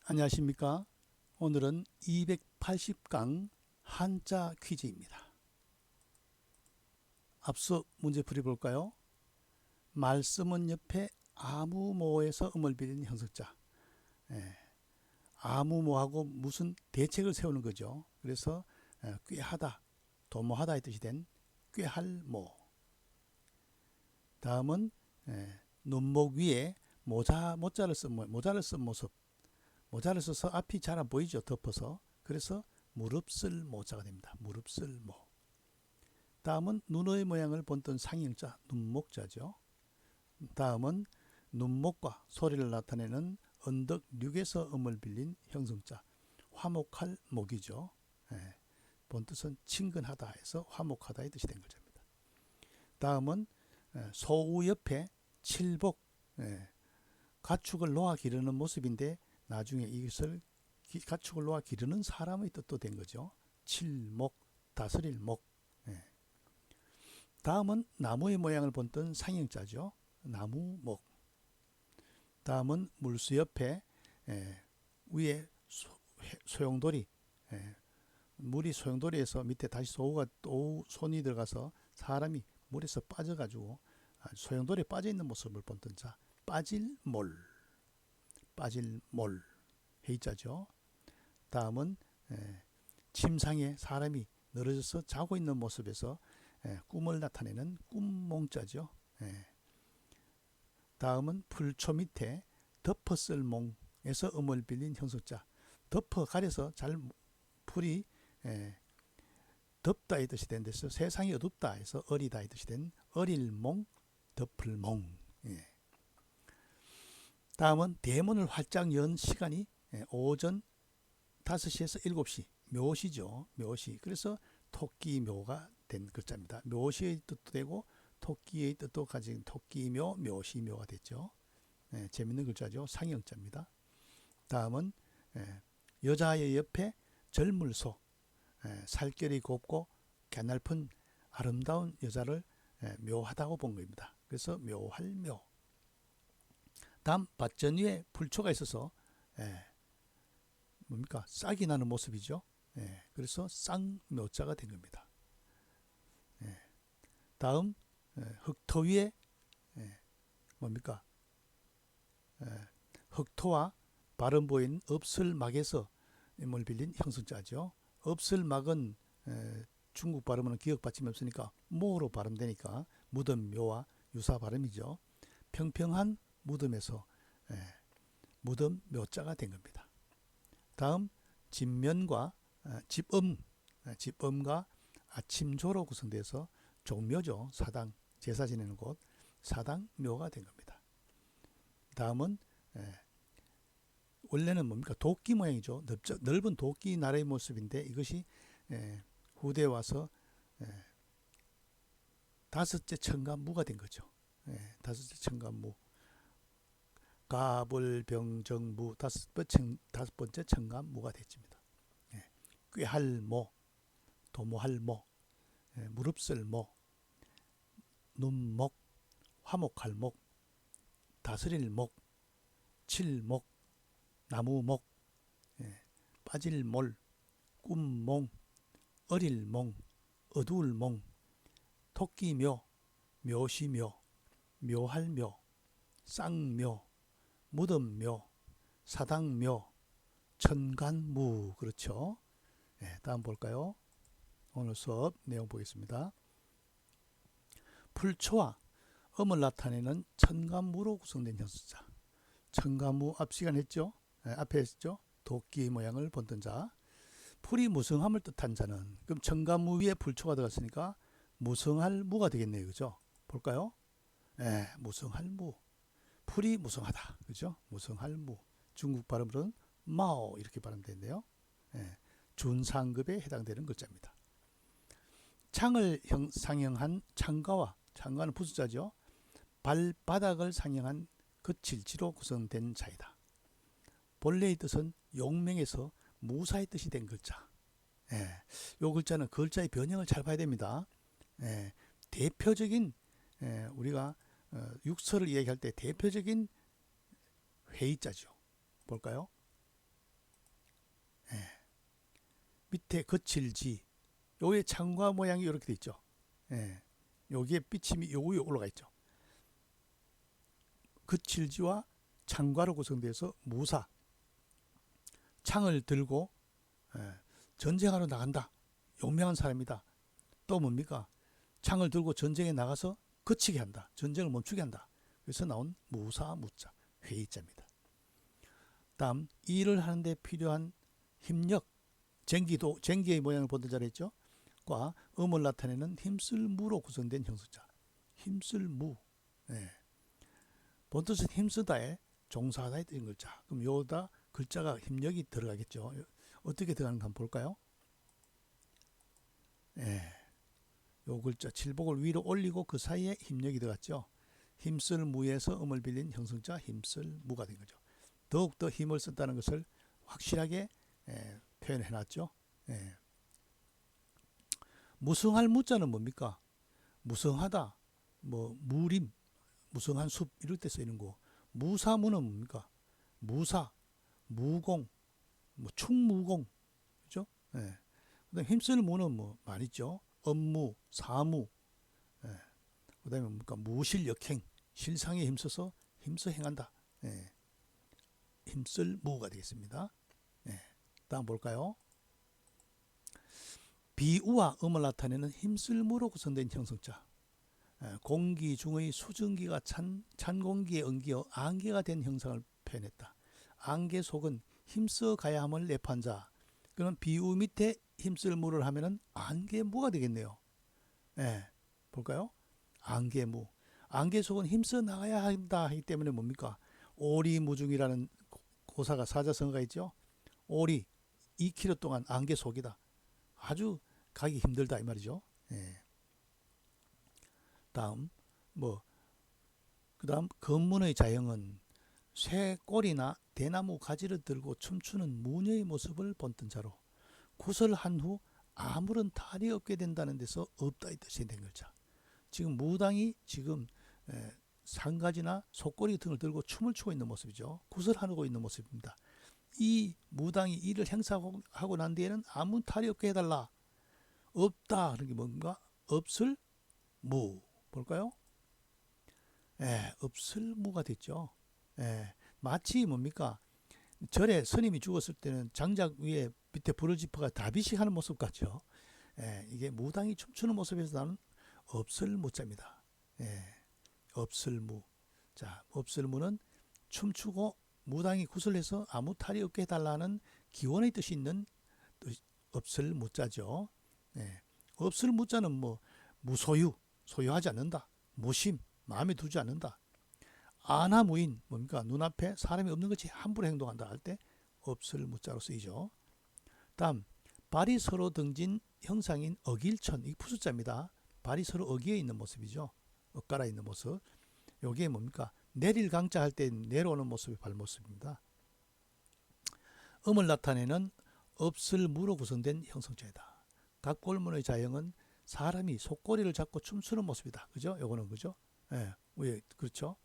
안녕하십니까? 오늘은 280강 한자 퀴즈입니다. 앞서 문제 풀이볼까요? 말씀은 옆에 아무모에서 음을 빌린 형석자. 아무모하고 무슨 대책을 세우는 거죠. 그래서 꾀하다, 도모하다의 뜻이 된 꾀할모. 다음은 눈목 위에 모자를 쓴 모습. 모자를 써서 앞이 잘 안 보이죠. 덮어서. 그래서 무릅쓸 모자가 됩니다. 무릅쓸 모. 다음은 눈의 모양을 본뜬 상형자, 눈목자죠. 다음은 눈목과 소리를 나타내는 언덕 륙에서 음을 빌린 형성자, 화목할 목이죠. 본뜻은 친근하다 해서 화목하다의 뜻이 된 글자입니다. 다음은 소우 옆에 칠복, 가축을 놓아 기르는 모습인데 나중에 이것을 가축을 놓아 기르는 사람의 뜻도 된 거죠. 칠목, 다스릴 목. 다음은 나무의 모양을 본뜬 상형자죠. 나무목. 다음은 물수 옆에 위에 소용돌이, 물이 소용돌이에서 밑에 다시 손이 들어가서 사람이 물에서 빠져가지고 소용돌이에 빠져있는 모습을 본뜬 자, 빠질몰. 빠질몰. 해자죠. 다음은 침상에 사람이 늘어져서 자고 있는 모습에서 꿈을 나타내는 꿈몽자죠. 다음은 풀초 밑에 덮어쓸 몽에서 음을 빌린 형석자. 덮어 가려서 잘 풀이 덮다의 뜻이 된 데서 세상이 어둡다 해서 어리다의 뜻이 된 어릴몽, 덮을몽. 다음은 대문을 활짝 연 시간이 오전 5시에서 7시. 묘시죠. 묘시. 그래서 토끼묘가 된 글자입니다. 묘시의 뜻도 되고 토끼의 뜻도 가진 토끼묘, 묘시묘가 됐죠. 재밌는 글자죠. 상형자입니다. 다음은 여자의 옆에 젊을소, 살결이 곱고 가냘픈 아름다운 여자를 묘하다고 본 겁니다. 그래서 묘할묘. 다음 밭전 위에 풀초가 있어서 뭡니까? 싹이 나는 모습이죠. 그래서 쌍묘자가 된 겁니다. 다음 흙토 위에 뭡니까? 흙토와 발음 보인 읍슬막에서 임을 빌린 형성자죠. 읍슬막은 중국 발음은 기억 받침이 없으니까 모로 발음되니까 무덤묘와 유사 발음이죠. 평평한 무덤에서 무덤 묘자가 된 겁니다. 다음 집면과 집음과 아침조로 구성돼서 종묘죠. 사당, 제사 지내는 곳, 사당묘가 된 겁니다. 다음은 원래는 뭡니까? 도끼 모양이죠. 넓은 도끼 나라의 모습인데 이것이 후대에 와서 다섯째 청간무가 된 거죠. 다섯째 청간무. 가불병정무 다섯 번째 청간무가 됐습니다. 꾀할모, 도모할모, 무릅쓸모, 눈목, 화목할목, 다스릴목, 칠목, 나무목, 빠질몰, 꿈몽, 어릴몽, 어두울몽, 토끼묘, 묘시묘, 묘할묘, 쌍묘, 무덤묘, 사당묘, 천간무. 그렇죠. 다음 볼까요? 오늘 수업 내용 보겠습니다. 풀초와 음을 나타내는 천간무로 구성된 형수자. 천간무 앞 시간 했죠? 앞에 했죠? 도끼 모양을 본뜬 자. 풀이 무성함을 뜻한 자는, 그럼 천간무 위에 풀초가 들어갔으니까 무성할 무가 되겠네요. 그죠? 볼까요? 무성할 무. 풀이 무성하다. 그죠? 무성할 무. 중국 발음으로는 마오 이렇게 발음되는데요. 준상급에 해당되는 글자입니다. 창을 상형한 창가와, 창가는 부수자죠. 발바닥을 상형한 거칠지로 구성된 자이다. 본래의 뜻은 용맹에서 무사의 뜻이 된 글자. 이 글자는 글자의 변형을 잘 봐야 됩니다. 대표적인 우리가 육서를 이야기할 때 대표적인 회의자죠. 볼까요? 밑에 거칠지, 요게 창과 모양이 이렇게 돼 있죠. 예, 여기에 삐침이 요 위에 올라가 있죠. 거칠지와 창과로 구성되어서 무사, 창을 들고 전쟁하러 나간다. 용맹한 사람이다. 또 뭡니까? 창을 들고 전쟁에 나가서 그치게 한다. 전쟁을 멈추게 한다. 그래서 나온 무사, 무자, 회의자입니다. 다음, 일을 하는데 필요한 힘력, 쟁기의 모양을 보던 자리 했죠. 과 음을 나타내는 힘쓸 무로 구성된 형수자. 힘쓸 무. 예. 본뜻은 힘쓰다에 종사하다에 뜨는 글자. 그럼 요다 글자가 힘력이 들어가겠죠. 어떻게 들어가는가 한번 볼까요? 예. 요 글자 칠복을 위로 올리고 그 사이에 힘력이 들어갔죠. 힘쓸 무에서 음을 빌린 형성자 힘쓸 무가 된 거죠. 더욱더 힘을 썼다는 것을 확실하게 표현해 놨죠. 예. 무성할 무자는 뭡니까? 무성하다, 뭐 무림, 무성한 숲 이럴 때 쓰이는 거. 무사무는 뭡니까? 무사, 무공, 뭐 충무공, 그죠? 예. 그다음 힘쓸 무는 뭐 많있죠. 업무, 사무, 예. 그다음에 뭡니까? 무실역행, 실상에 힘써서 행한다. 예. 힘쓸 무가 되겠습니다. 예. 다음 볼까요? 비우와 음을 나타내는 힘쓸 무로 구성된 형성자. 공기 중의 수증기가 찬 공기에 엉기어 안개가 된 형상을 표현했다. 안개 속은 힘써 가야 함을 내포한 자. 그럼 비우 밑에 힘쓸 무를 하면은 안개무가 되겠네요. 예, 볼까요? 안개무. 안개 속은 힘써 나가야 한다 하기 때문에 뭡니까? 오리무중이라는 고사가 사자성어가 있죠. 오리 2km 동안 안개 속이다. 아주 가기 힘들다 이 말이죠. 예. 다음 그다음 건문의 자형은 쇠 꼬리나 대나무 가지를 들고 춤추는 무녀의 모습을 본뜬 자로 구설한 후 아무런 탈이 없게 된다는 데서 없다 이 뜻이 된 글자. 지금 무당이 지금 상가지나 속꼬리 등을 들고 춤을 추고 있는 모습이죠. 구설하고 있는 모습입니다. 이 무당이 이를 행사하고 난 뒤에는 아무 탈이 없게 해달라. 없다 하는 게 뭔가? 없을 무. 볼까요? 없을 무가 됐죠. 마치 뭡니까? 절에 스님이 죽었을 때는 장작 위에 밑에 불을 지퍼가 다비식 하는 모습 같죠. 이게 무당이 춤추는 모습에서 나는 없을 무자입니다. 없을 무. 자, 없을 무는 춤추고 무당이 구슬해서 아무 탈이 없게 해달라는 기원의 뜻이 있는 없을 무자죠. 없을 무자는 뭐 무소유, 소유하지 않는다. 무심, 마음에 두지 않는다. 아나무인, 뭡니까? 눈앞에 사람이 없는 것이 함부로 행동한다 할 때 없을 무자로 쓰이죠. 다음, 발이 서로 등진 형상인 어길천, 이 푸수자입니다. 발이 서로 어기에 있는 모습이죠. 엇갈아 있는 모습. 요게 뭡니까? 내릴 강자 할 때 내려오는 모습이 발모습입니다. 음을 나타내는 없을 무로 구성된 형성자이다. 각골문의 자형은 사람이 속꼬리를 잡고 춤추는 모습이다. 그죠? 요거는 그죠? 왜 그렇죠?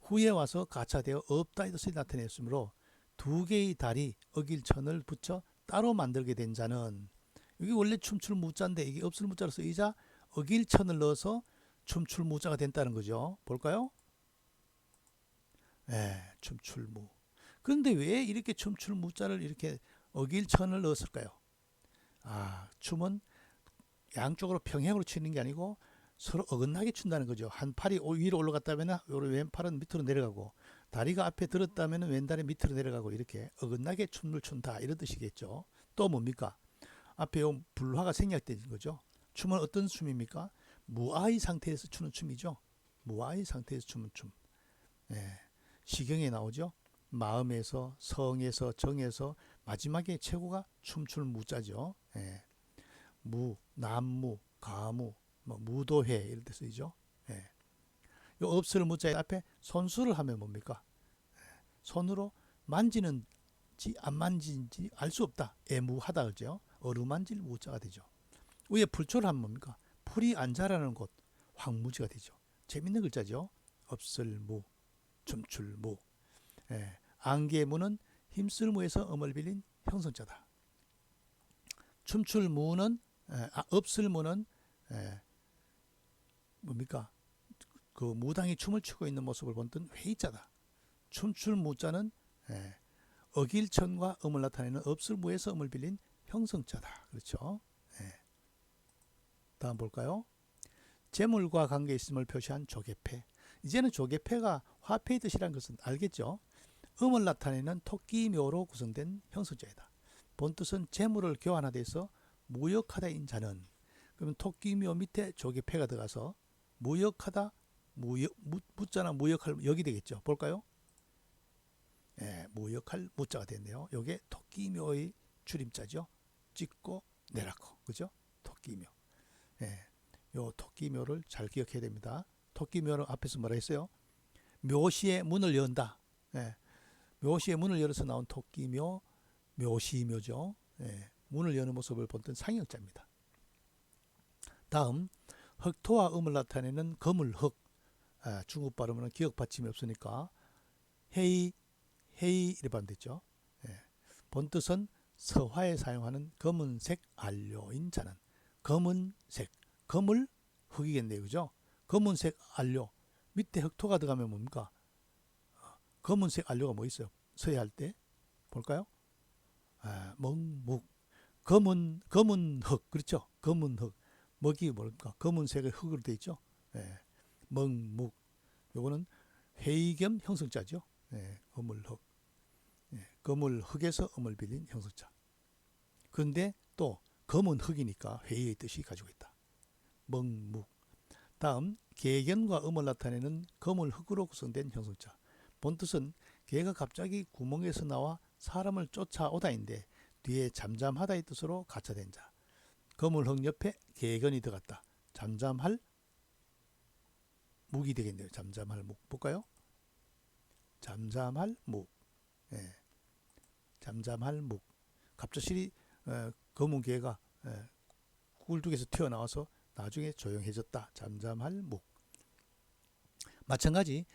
후에 와서 가차되어 없다 이 뜻을 나타냈으므로 두 개의 다리 어길천을 붙여 따로 만들게 된 자는, 이게 원래 춤출 무자인데 이게 없을 무자로 쓰이자 어길천을 넣어서 춤출 무자가 된다는 거죠. 볼까요? 춤출 무. 그런데 왜 이렇게 춤출 무자를 이렇게 어길천을 넣었을까요? 춤은 양쪽으로 평행으로 치는 게 아니고 서로 어긋나게 춘다는 거죠. 한 팔이 위로 올라갔다면 왼팔은 밑으로 내려가고, 다리가 앞에 들었다면 왼다리 밑으로 내려가고, 이렇게 어긋나게 춤을 춘다 이런 뜻이겠죠. 또 뭡니까? 앞에 불화가 생략된 거죠. 춤은 어떤 춤입니까? 무아의 상태에서 추는 춤이죠. 무아의 상태에서 추는 춤. 시경에 나오죠. 마음에서, 성에서, 정에서 마지막에 최고가 춤출 무자죠. 무, 남무, 가무, 무도회 이런 데 쓰이죠. 요 없을 무자의 앞에 손수를 하면 뭡니까? 손으로 만지는지 안 만지는지 알 수 없다. 애무하다 그죠? 어루만질 무자가 되죠. 위에 풀초를 하면 뭡니까? 풀이 안 자라는 곳, 황무지가 되죠. 재밌는 글자죠. 없을 무, 춤출 무. 안개무는 힘쓸 무에서 음을 빌린 형성자다. 춤출 무는 없을 무는 뭡니까? 그 무당이 춤을 추고 있는 모습을 본뜬 회의자다. 춤출 무자는 어길천과 음을 나타내는 없을 무에서 음을 빌린 형성자다. 그렇죠? 다음 볼까요? 재물과 관계 있음을 표시한 조개패. 이제는 조개패가 화폐의 뜻이라는 것은 알겠죠? 음을 나타내는 토끼묘로 구성된 형성자이다. 본뜻은 재물을 교환하다 해서 무역하다인 자는, 그러면 토끼묘 밑에 조개패가 들어가서 무역하다, 무자나 무역할 역이 되겠죠. 볼까요? 무역할 무자가 됐네요. 이게 토끼묘의 줄임자죠. 찍고 내라고, 그죠? 토끼묘. 요 토끼묘를 잘 기억해야 됩니다. 토끼묘는 앞에서 뭐라 했어요? 묘시의 문을 연다. 묘시의 문을 열어서 나온 토끼묘, 묘시묘죠. 문을 여는 모습을 본뜬 상형자입니다. 다음, 흑토와 음을 나타내는 거물흑. 중국 발음은 기억 받침이 없으니까 헤이 이렇게 발음 됐죠. 본뜻은 서화에 사용하는 검은색 안료인 자는, 검은색, 검을 흑이겠네요. 그죠? 검은색 안료. 밑에 흑토가 들어가면 뭡니까? 검은색 안료가 뭐 있어요? 서예할 때 볼까요? 먹묵. 검은 흑. 그렇죠? 검은 흑. 먹이 뭡니까? 검은색의 흑으로 되어 있죠. 먹묵. 요거는 회의 겸 형성자죠. 거물흑. 거물 흑에서 음을 빌린 형성자. 그런데 또 검은 흑이니까 회의의 뜻이 가지고 있다. 먹묵. 다음, 개견과 음을 나타내는 거물 흑으로 구성된 형성자. 본뜻은 개가 갑자기 구멍에서 나와 사람을 쫓아오다인데 뒤에 잠잠하다의 뜻으로 가차된 자. 거물 흑 옆에 개견이 들어갔다. 잠잠할 묵이 되겠네요. 잠잠할 묵. 볼까요? 잠잠할 묵. 잠잠할 묵. 갑자기 검은 개가 굴뚝에서 튀어나와서 나중에 조용해졌다. 잠잠할 묵. 마찬가지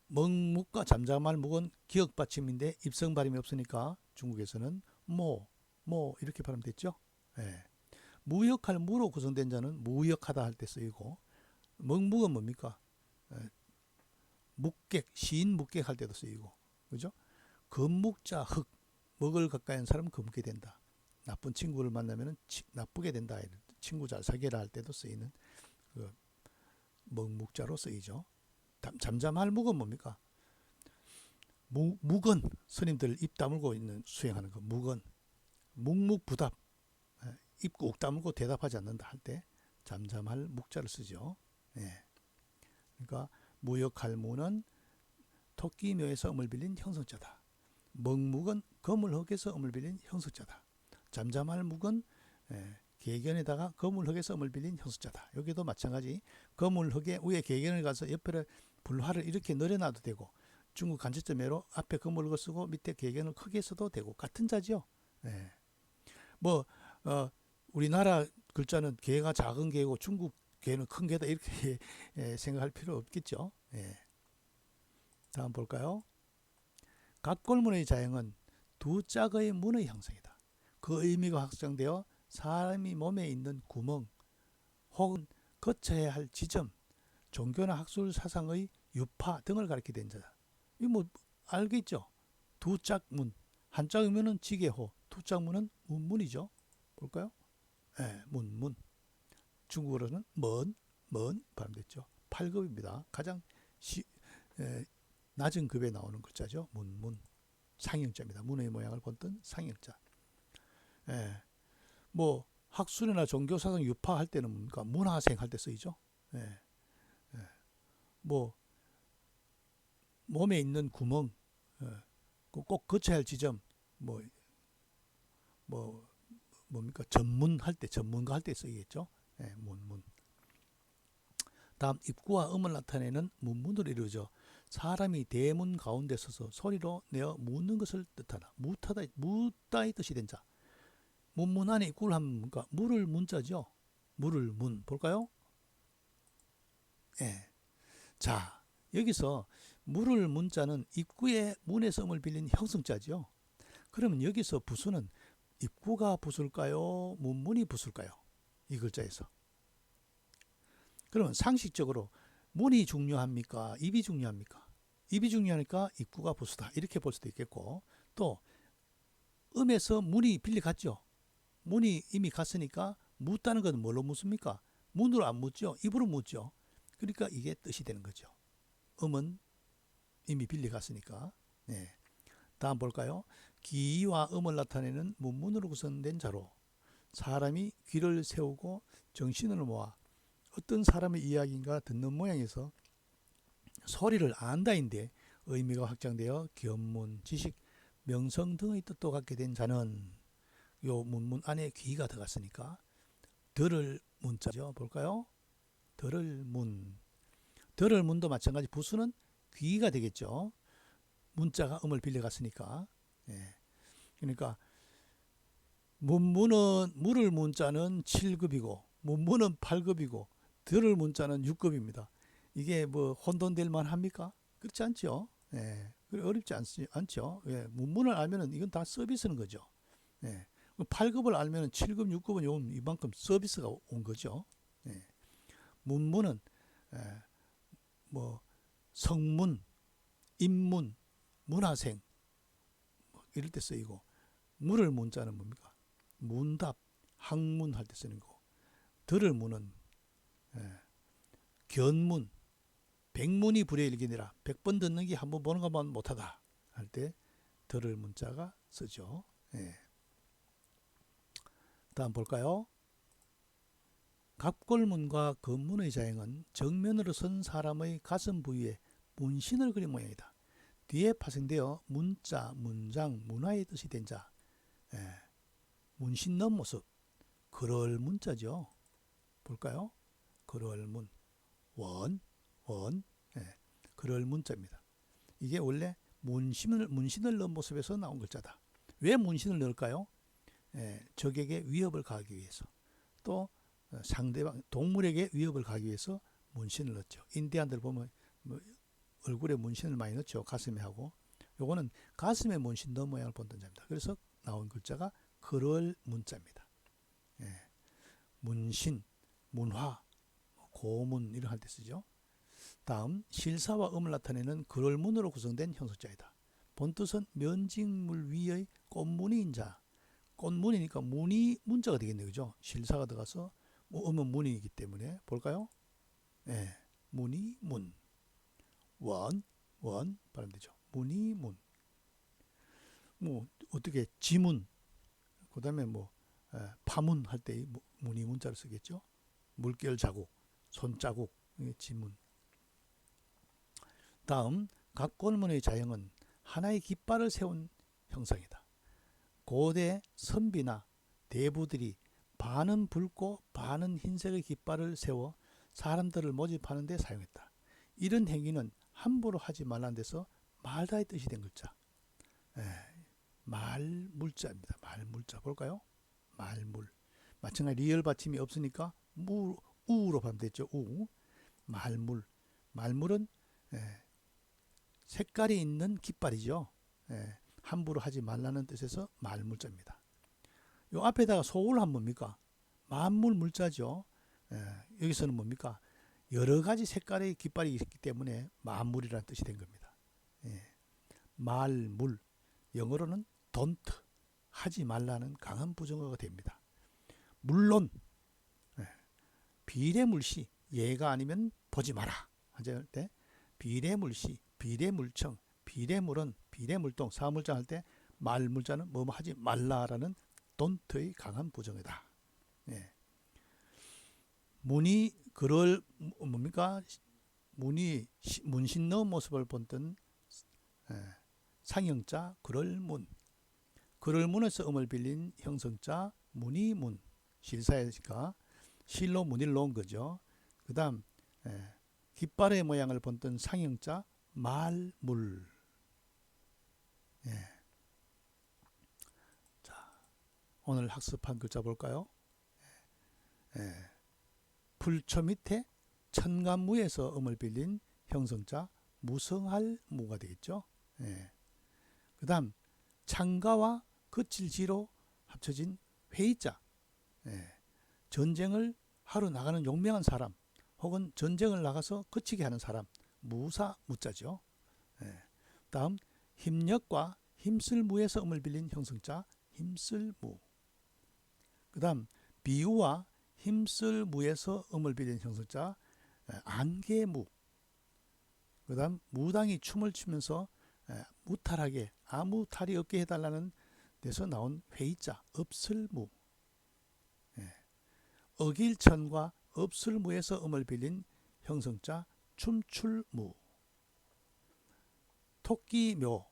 먹묵과 잠잠할 묵은 기억 받침인데 입성 발음이 없으니까 중국에서는 모 이렇게 발음됐죠. 무역할 무로 구성된 자는 무역하다 할 때 쓰이고, 먹묵은 뭡니까? 묵객, 시인 묵객 할 때도 쓰이고, 그죠? 금묵자 흑, 먹을 가까이 한 사람은 금게 된다. 나쁜 친구를 만나면 나쁘게 된다. 친구 잘 사귀라 할 때도 쓰이는 그 먹묵자로 쓰이죠. 잠잠할 묵은 뭡니까? 묵은 스님들 입 다물고 있는 수행하는 거. 묵은 묵묵부답, 입 꾹 다물고 대답하지 않는다 할 때 잠잠할 묵자를 쓰죠. 그러니까 무역할 무는 토끼묘에서 음을 빌린 형성자다. 먹묵은 거물흑에서 음을 빌린 형성자다. 잠잠할 묵은 개견에다가 거물흑에서 음을 빌린 형성자다. 여기도 마찬가지. 거물흑의 위에 개견을 가서 옆에 불화를 이렇게 늘여놔도 되고, 중국 간접점으로 앞에 거물흑을 쓰고 밑에 개견을 크게 써도 되고 같은 자죠. 우리나라 글자는 개가 작은 개고 중국 개는 큰 개다 이렇게 생각할 필요 없겠죠. 다음 볼까요? 각골문의 자형은 두 짝의 문의 형성이다. 그 의미가 확장되어 사람이 몸에 있는 구멍 혹은 거쳐야 할 지점, 종교나 학술 사상의 유파 등을 가리키게 된 자다. 이거 뭐 알겠죠? 두 짝문, 한 짝이면은 지게호, 두 짝문은 문이죠. 볼까요? 문. 중국어로는 먼 발음됐죠. 8급입니다. 가장 낮은 급에 나오는 글자죠. 문. 상형자입니다. 문의 모양을 본뜬 상형자. 뭐 학술이나 종교사상 유파할 때는 뭡니까? 문화생 할 때 쓰이죠. 뭐 몸에 있는 구멍, 꼭 거쳐야 할 지점, 뭡니까? 전문할 때, 전문가 할 때 쓰이겠죠. 문. 다음, 입구와 음을 나타내는 문문으로 이루어져 사람이 대문 가운데 서서 소리로 내어 묻는 것을 뜻하다. 묻다의 뜻이 된 자. 문문 안에 입구를 하면 뭔가 물을 문자죠. 물을 문. 볼까요? 자, 여기서 물을 문자는 입구에 문에서 음을 빌린 형성자죠. 그러면 여기서 부수는 입구가 붙을까요? 문문이 붙을까요? 이 글자에서. 그러면 상식적으로 문이 중요합니까? 입이 중요합니까? 입이 중요하니까 입구가 부수다 이렇게 볼 수도 있겠고, 또 음에서 문이 빌려갔죠. 문이 이미 갔으니까 묻다는 것은 뭘로 묻습니까? 문으로 안 묻죠. 입으로 묻죠. 그러니까 이게 뜻이 되는 거죠. 음은 이미 빌려갔으니까. 네. 다음 볼까요? 기와 음을 나타내는 문문으로 구성된 자로 사람이 귀를 세우고 정신을 모아 어떤 사람의 이야기인가 듣는 모양에서 소리를 안다인데 의미가 확장되어 견문, 지식, 명성 등의 뜻도 갖게 된 자는, 요 문문 안에 귀가 들어갔으니까 들을 문자죠. 볼까요? 들을 문. 들을 문도 마찬가지 부수는 귀가 되겠죠. 문자가 음을 빌려갔으니까. 예. 그러니까 문문은 물을 문자는 7급이고 문문은 8급이고 들을 문자는 6급입니다. 이게 뭐 혼돈될 만합니까? 그렇지 않죠. 예. 어렵지 않죠. 예. 문문을 알면은 이건 다 서비스는 거죠. 예. 8급을 알면은 7급, 6급은 이만큼 서비스가 온 거죠. 예. 문문은 뭐 성문, 인문, 문화생 이럴 때 쓰이고, 물을 문자는 뭡니까? 문답, 학문 할 때 쓰는 거고, 들을 문은 견문, 백문이 불여일견이라 100번 듣는 게 한 번 보는 것만 못하다 할 때 들을 문자가 쓰죠. 예. 다음 볼까요? 갑골문과 건문의 자형은 정면으로 선 사람의 가슴 부위에 문신을 그린 모양이다. 뒤에 파생되어 문자, 문장, 문화의 뜻이 된 자, 문신 넣은 모습, 그럴 문자죠. 볼까요? 그럴 문, 원, 그럴 문자입니다. 이게 원래 문신을 넣은 모습에서 나온 글자다. 왜 문신을 넣을까요? 적에게 위협을 가하기 위해서, 또 상대방 동물에게 위협을 가하기 위해서 문신을 넣죠. 인디안들 보면 뭐 얼굴에 문신을 많이 넣죠. 가슴에 하고. 요거는 가슴에 문신 넣은 모양을 본다는 자입니다. 그래서 나온 글자가 그럴 문자입니다. 문신, 문화, 고문 이런 할 때 쓰죠. 다음 실사와 음을 나타내는 그럴문으로 구성된 형석자이다. 본뜻은 면직물 위의 꽃무늬인 자. 꽃무늬니까 문이 문자가 되겠네요. 그죠? 실사가 들어가서 음은 문이기 때문에 볼까요? 문이 문. 원 발음되죠. 문이 문. 뭐 어떻게 지문, 그다음에 뭐 파문 할 때 문이 문자를 쓰겠죠. 물결 자국, 손자국, 지문. 다음 각골문의 자형은 하나의 깃발을 세운 형상이다. 고대 선비나 대부들이 반은 붉고 반은 흰색의 깃발을 세워 사람들을 모집하는 데 사용했다. 이런 행위는 함부로 하지 말라는 데서 말다의 뜻이 된 글자. 말물자입니다. 말물자 볼까요? 말물. 마찬가지 리을 받침이 없으니까 우로 발음됐죠. 우. 말물. 말물은 색깔이 있는 깃발이죠. 함부로 하지 말라는 뜻에서 말물자입니다. 요 앞에다가 소울하면 뭡니까? 만물 물자죠. 여기서는 뭡니까? 여러 가지 색깔의 깃발이 있기 때문에 만물이라는 뜻이 된 겁니다. 말물. 영어로는 don't, 하지 말라는 강한 부정어가 됩니다. 물론 비례물시, 얘가 아니면 보지 마라 할 때 비례물시, 비례물청, 비례물은, 비례물동, 사물장 할 때 말물자는 뭐 하지 말라라는 don't의 강한 부정어다. 문이 그럴 뭡니까? 문이 문신 넣은 모습을 본뜬 상형자 그럴문. 그럴문에서 음을 빌린 형성자 문이문. 실사니까 실로 문의를 놓은 거죠. 그 다음 깃발의 모양을 본뜬 상형자 말물. 자, 오늘 학습한 글자 볼까요? 불초 밑에 천간무에서 음을 빌린 형성자 무성할 무가 되겠죠. 그 다음 창가와 거칠지로 합쳐진 회의자. 예. 전쟁을 하러 나가는 용맹한 사람, 혹은 전쟁을 나가서 그치게 하는 사람, 무사 무자죠. 예. 다음 힘력과 힘쓸무에서 음을 빌린 형성자 힘쓸무. 그 다음 비유와 힘쓸무에서 음을 빌린 형성자 안개무. 그 다음 무당이 춤을 추면서 무탈하게 아무 탈이 없게 해달라는 데서 나온 회의자 업슬무. 어길천과 업슬무에서 음을 빌린 형성자 춤출무. 토끼묘,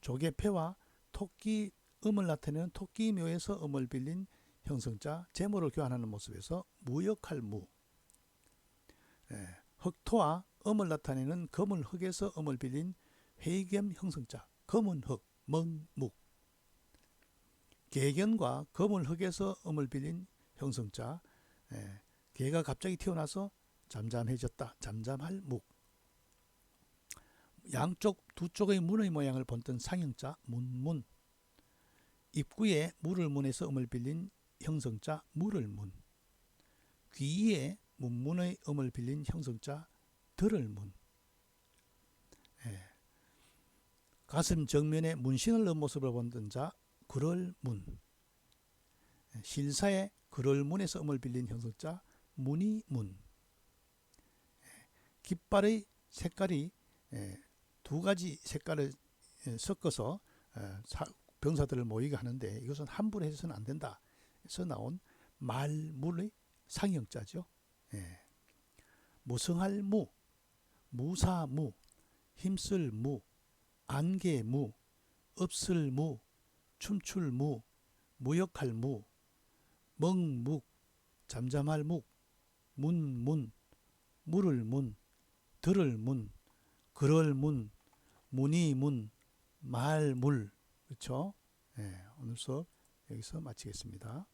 조개패와 토끼 음을 나타내는 토끼묘에서 음을 빌린 형성자 제모를 교환하는 모습에서 무역할무. 흑토와 음을 나타내는 검은흑에서 음을 빌린 회겸 형성자 검은흑 멍묵. 개견과 검은흑에서 음을 빌린 형성자 개가 갑자기 튀어나와서 잠잠해졌다 잠잠할 묵. 양쪽 두 쪽의 문의 모양을 본뜬 상형자 문문. 입구에 물을 문에서 음을 빌린 형성자 물을 문. 귀에 문문의 음을 빌린 형성자 들을 문. 가슴 정면에 문신을 넣은 모습을 본뜬 자 그럴 문. 실사에 그럴 문에서 음을 빌린 형성자 문이 문. 깃발의 색깔이 두 가지 색깔을 섞어서 병사들을 모이게 하는데 이것은 함부로 해서는 안 된다. 에서 나온 말물의 상형자죠. 무성할 무, 무사무, 힘쓸 무, 안개무, 없을 무, 춤출 무, 무역할 무, 멍묵, 잠잠할 묵, 문문, 물을 문, 들을 문, 그럴 문, 문이 문, 말물. 그렇죠? 오늘 수업 여기서 마치겠습니다.